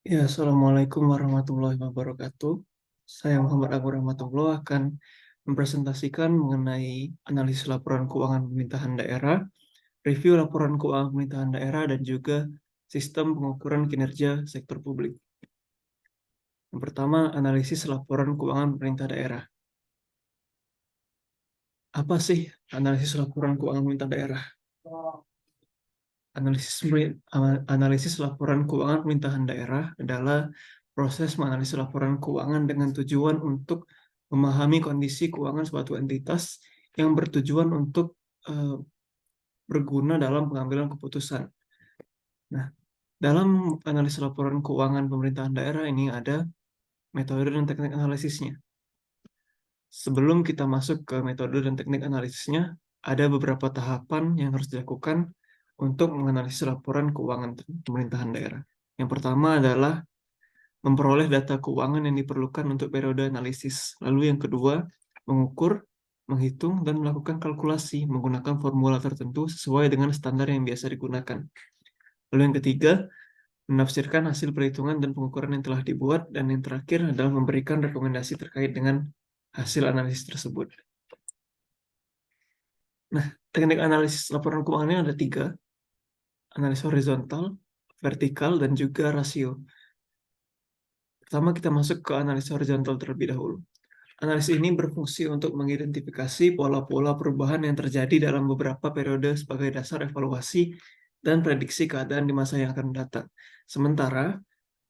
Ya, Assalamualaikum warahmatullahi wabarakatuh. Saya Muhammad Abu Rahmatullah akan mempresentasikan mengenai analisis laporan keuangan pemerintahan daerah, review laporan keuangan pemerintahan daerah, dan juga sistem pengukuran kinerja sektor publik. Yang pertama, analisis laporan keuangan pemerintah daerah. Apa sih analisis laporan keuangan pemerintah daerah? Analisis laporan keuangan pemerintahan daerah adalah proses menganalisis laporan keuangan dengan tujuan untuk memahami kondisi keuangan suatu entitas yang bertujuan untuk eh, berguna dalam pengambilan keputusan. Nah, dalam analisis laporan keuangan pemerintahan daerah ini ada metode dan teknik analisisnya. Sebelum kita masuk ke metode dan teknik analisisnya, ada beberapa tahapan yang harus dilakukan untuk menganalisis laporan keuangan pemerintahan daerah. Yang pertama adalah memperoleh data keuangan yang diperlukan untuk periode analisis. Lalu yang kedua, mengukur, menghitung, dan melakukan kalkulasi menggunakan formula tertentu sesuai dengan standar yang biasa digunakan. Lalu yang ketiga, menafsirkan hasil perhitungan dan pengukuran yang telah dibuat, dan yang terakhir adalah memberikan rekomendasi terkait dengan hasil analisis tersebut. Nah, teknik analisis laporan keuangannya ada tiga, analisis horizontal, vertikal, dan juga rasio. Pertama, kita masuk ke analisis horizontal terlebih dahulu. Analisis ini berfungsi untuk mengidentifikasi pola-pola perubahan yang terjadi dalam beberapa periode sebagai dasar evaluasi dan prediksi keadaan di masa yang akan datang. Sementara,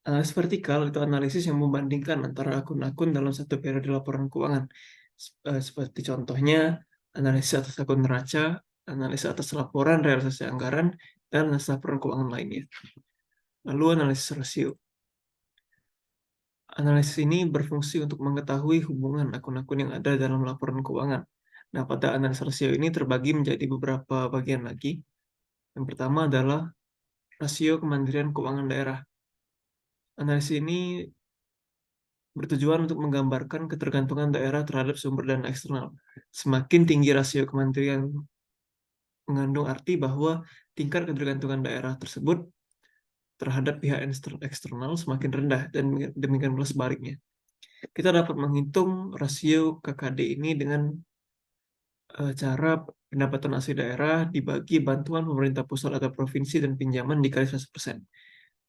analisis vertikal itu analisis yang membandingkan antara akun-akun dalam satu periode laporan keuangan. Seperti contohnya, analisis atas akun neraca, analisis atas laporan realisasi anggaran, dan analisis laporan keuangan lainnya. Lalu analisis rasio. Analisis ini berfungsi untuk mengetahui hubungan akun-akun yang ada dalam laporan keuangan. Nah, pada analisis rasio ini terbagi menjadi beberapa bagian lagi. Yang pertama adalah rasio kemandirian keuangan daerah. Analisis ini bertujuan untuk menggambarkan ketergantungan daerah terhadap sumber dana eksternal. Semakin tinggi rasio kemandirian mengandung arti bahwa tingkat ketergantungan daerah tersebut terhadap pihak eksternal semakin rendah, dan demikian pula sebaliknya. Kita dapat menghitung rasio KKD ini dengan cara pendapatan asli daerah dibagi bantuan pemerintah pusat atau provinsi dan pinjaman dikali 100%.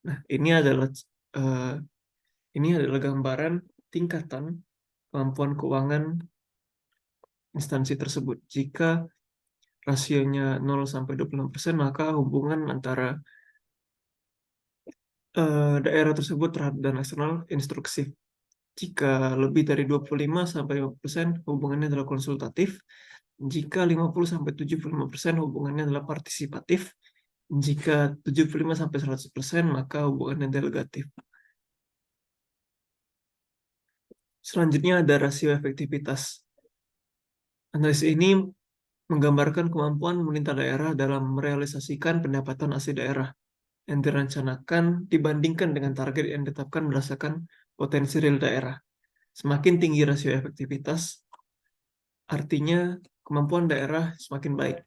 Nah, uh, ini adalah gambaran tingkatan kemampuan keuangan instansi tersebut. Jika rasionya 0 sampai 25%, maka hubungan antara daerah tersebut terhadap dana eksternal instruksif. Jika lebih dari 25 sampai 50%, hubungannya adalah konsultatif. Jika 50-75% hubungannya adalah partisipatif. Jika 75-100%, maka hubungannya delegatif. Selanjutnya ada rasio efektivitas. Analisis ini menggambarkan kemampuan pemerintah daerah dalam merealisasikan pendapatan asli daerah yang direncanakan dibandingkan dengan target yang ditetapkan berdasarkan potensi real daerah. Semakin tinggi rasio efektivitas, artinya kemampuan daerah semakin baik.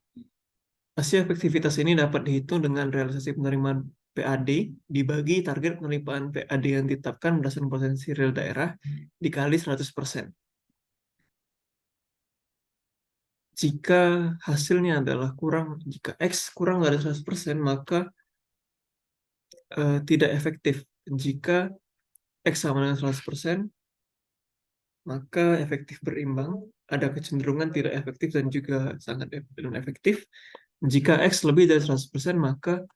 Rasio efektivitas ini dapat dihitung dengan realisasi penerimaan PAD dibagi target penerimaan PAD yang ditetapkan berdasarkan potensi real daerah dikali 100%. Jika hasilnya adalah jika X kurang dari 100%, maka tidak efektif. Jika X sama dengan 100%, maka efektif berimbang, ada kecenderungan tidak efektif dan juga sangat efektif. Jika X lebih dari 100%, maka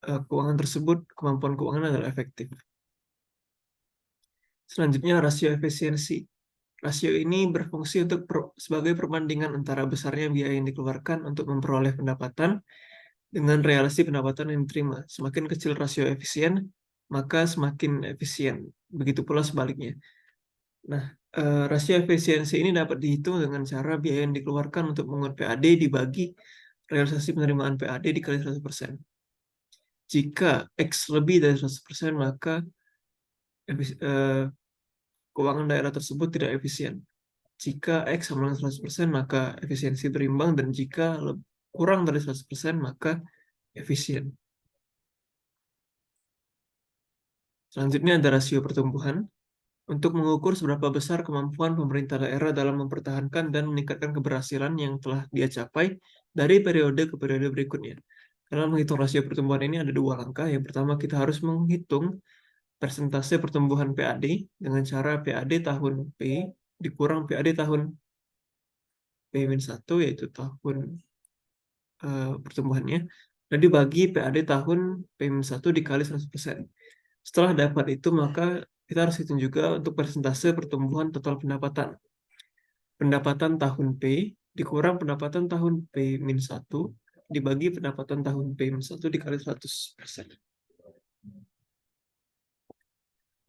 kemampuan keuangan adalah efektif. Selanjutnya, rasio efisiensi. Rasio ini berfungsi sebagai perbandingan antara besarnya biaya yang dikeluarkan untuk memperoleh pendapatan dengan realisasi pendapatan yang diterima. Semakin kecil rasio efisien, maka semakin efisien. Begitu pula sebaliknya. Nah, rasio efisiensi ini dapat dihitung dengan cara biaya yang dikeluarkan untuk mengukur PAD dibagi realisasi penerimaan PAD dikali 100%. Jika X lebih dari 100%, maka keuangan daerah tersebut tidak efisien. Jika X sama dengan 100%, maka efisiensi berimbang, dan jika kurang dari 100%, maka efisien. Selanjutnya ada rasio pertumbuhan untuk mengukur seberapa besar kemampuan pemerintah daerah dalam mempertahankan dan meningkatkan keberhasilan yang telah dia capai dari periode ke periode berikutnya. Dalam menghitung rasio pertumbuhan ini ada dua langkah. Yang pertama, kita harus menghitung persentase pertumbuhan PAD dengan cara PAD tahun P dikurang PAD tahun P-1, yaitu tahun pertumbuhannya, dan dibagi PAD tahun P-1 dikali 100%. Setelah dapat itu, maka kita harus hitung juga untuk persentase pertumbuhan total pendapatan. Pendapatan tahun P dikurang pendapatan tahun P-1 dibagi pendapatan tahun P-1 dikali 100%.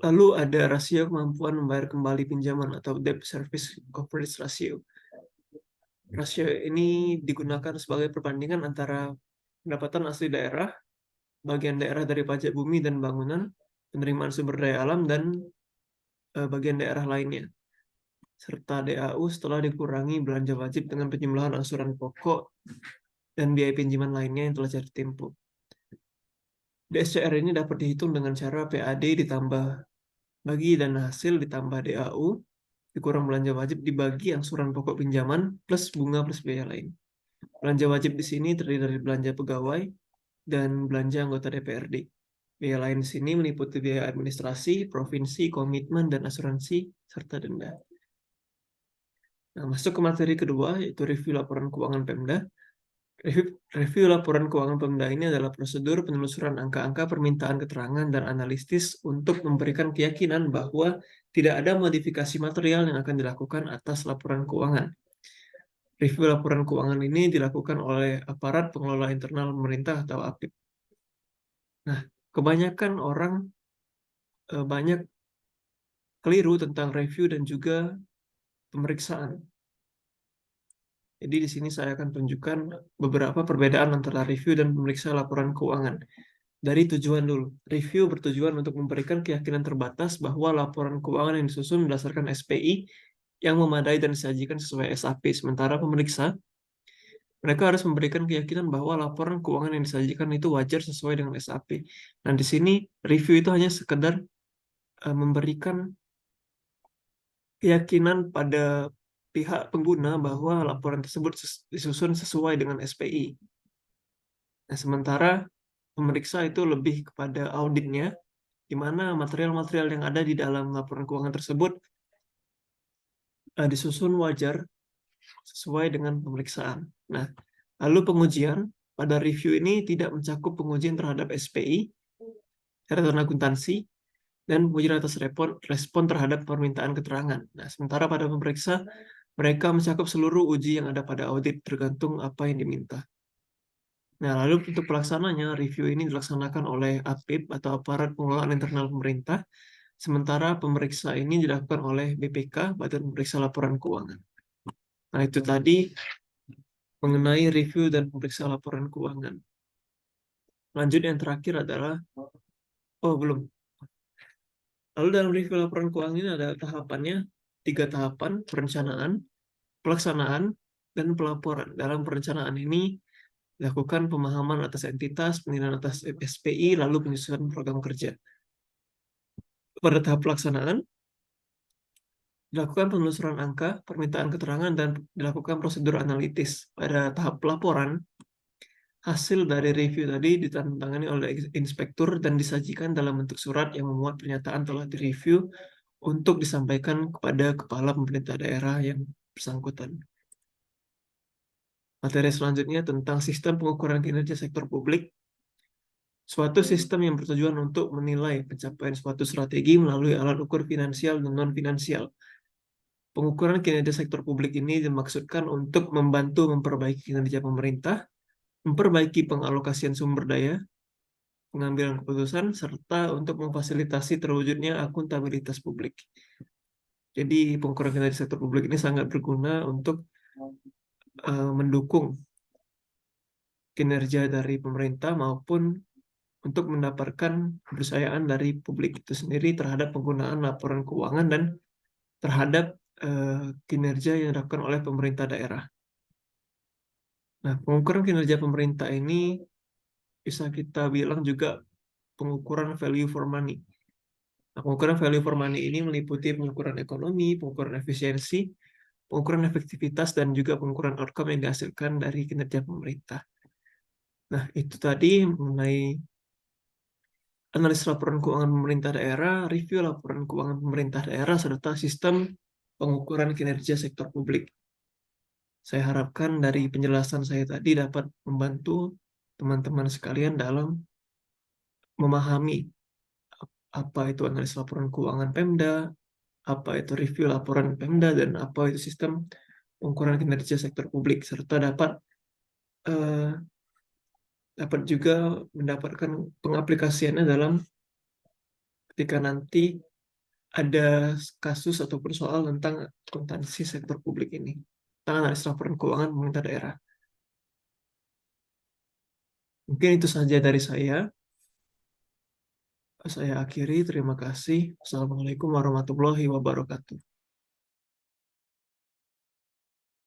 Lalu ada rasio kemampuan membayar kembali pinjaman atau debt service coverage ratio. Rasio ini digunakan sebagai perbandingan antara pendapatan asli daerah, bagian daerah dari pajak bumi dan bangunan, penerimaan sumber daya alam, dan bagian daerah lainnya, serta DAU setelah dikurangi belanja wajib dengan penjumlahan angsuran pokok dan biaya pinjaman lainnya yang telah jatuh tempo. DSCR ini dapat dihitung dengan cara PAD ditambah bagi dana hasil ditambah DAU dikurang belanja wajib dibagi angsuran pokok pinjaman plus bunga plus biaya lain. Belanja wajib di sini terdiri dari belanja pegawai dan belanja anggota DPRD. Biaya lain di sini meliputi biaya administrasi, provinsi, komitmen, dan asuransi, serta denda. Nah, masuk ke materi kedua, yaitu review laporan keuangan Pemda. Review laporan keuangan Pemda ini adalah prosedur penelusuran angka-angka permintaan keterangan dan analisis untuk memberikan keyakinan bahwa tidak ada modifikasi material yang akan dilakukan atas laporan keuangan. Review laporan keuangan ini dilakukan oleh aparat pengelola internal pemerintah atau APIP. Nah, kebanyakan orang banyak keliru tentang review dan juga pemeriksaan. Jadi di sini saya akan tunjukkan beberapa perbedaan antara review dan pemeriksa laporan keuangan. Dari tujuan dulu. Review bertujuan untuk memberikan keyakinan terbatas bahwa laporan keuangan yang disusun berdasarkan SPI yang memadai dan disajikan sesuai SAP. Sementara pemeriksa, mereka harus memberikan keyakinan bahwa laporan keuangan yang disajikan itu wajar sesuai dengan SAP. Nah, di sini review itu hanya sekedar memberikan keyakinan pada pihak pengguna bahwa laporan tersebut disusun sesuai dengan SPI. Nah, sementara pemeriksa itu lebih kepada auditnya, di mana material-material yang ada di dalam laporan keuangan tersebut disusun wajar sesuai dengan pemeriksaan. Nah, lalu pengujian pada review ini tidak mencakup pengujian terhadap SPI, catatan akuntansi, dan pengujian atas respon terhadap permintaan keterangan. Nah, sementara pada pemeriksa, mereka mencakup seluruh uji yang ada pada audit, tergantung apa yang diminta. Nah, lalu untuk pelaksananya, review ini dilaksanakan oleh APIP atau Aparat Pengelolaan Internal Pemerintah, sementara pemeriksa ini dilakukan oleh BPK, Badan Pemeriksa Laporan Keuangan. Nah, itu tadi mengenai review dan pemeriksa laporan keuangan. Lanjut yang terakhir adalah, belum. Lalu dalam review laporan keuangan ini ada tahapannya, 3 tahapan: perencanaan, pelaksanaan, dan pelaporan. Dalam perencanaan ini dilakukan pemahaman atas entitas, penilaian atas SPI, lalu penyusunan program kerja. Pada tahap pelaksanaan, dilakukan penelusuran angka, permintaan keterangan, dan dilakukan prosedur analitis. Pada tahap pelaporan, hasil dari review tadi ditandatangani oleh inspektur dan disajikan dalam bentuk surat yang memuat pernyataan telah direview untuk disampaikan kepada kepala pemerintah daerah yang bersangkutan. Materi selanjutnya tentang sistem pengukuran kinerja sektor publik. Suatu sistem yang bertujuan untuk menilai pencapaian suatu strategi melalui alat ukur finansial dan non-finansial. Pengukuran kinerja sektor publik ini dimaksudkan untuk membantu memperbaiki kinerja pemerintah, memperbaiki pengalokasian sumber daya, pengambilan keputusan, serta untuk memfasilitasi terwujudnya akuntabilitas publik. Jadi pengukuran kinerja sektor publik ini sangat berguna untuk mendukung kinerja dari pemerintah maupun untuk mendapatkan kepercayaan dari publik itu sendiri terhadap penggunaan laporan keuangan dan terhadap kinerja yang dilakukan oleh pemerintah daerah. Nah, pengukuran kinerja pemerintah ini bisa kita bilang juga pengukuran value for money. Nah, pengukuran value for money ini meliputi pengukuran ekonomi, pengukuran efisiensi, pengukuran efektivitas, dan juga pengukuran outcome yang dihasilkan dari kinerja pemerintah. Nah, itu tadi mengenai analis laporan keuangan pemerintah daerah, review laporan keuangan pemerintah daerah, serta sistem pengukuran kinerja sektor publik. Saya harapkan dari penjelasan saya tadi dapat membantu teman-teman sekalian dalam memahami apa itu analis laporan keuangan Pemda, apa itu review laporan Pemda, dan apa itu sistem pengukuran kinerja sektor publik, serta eh, dapat juga mendapatkan pengaplikasiannya dalam ketika nanti ada kasus ataupun soal tentang akuntansi sektor publik ini, tentang analis laporan keuangan pemerintah daerah. Mungkin itu saja dari saya. Saya akhiri. Terima kasih. Assalamualaikum warahmatullahi wabarakatuh.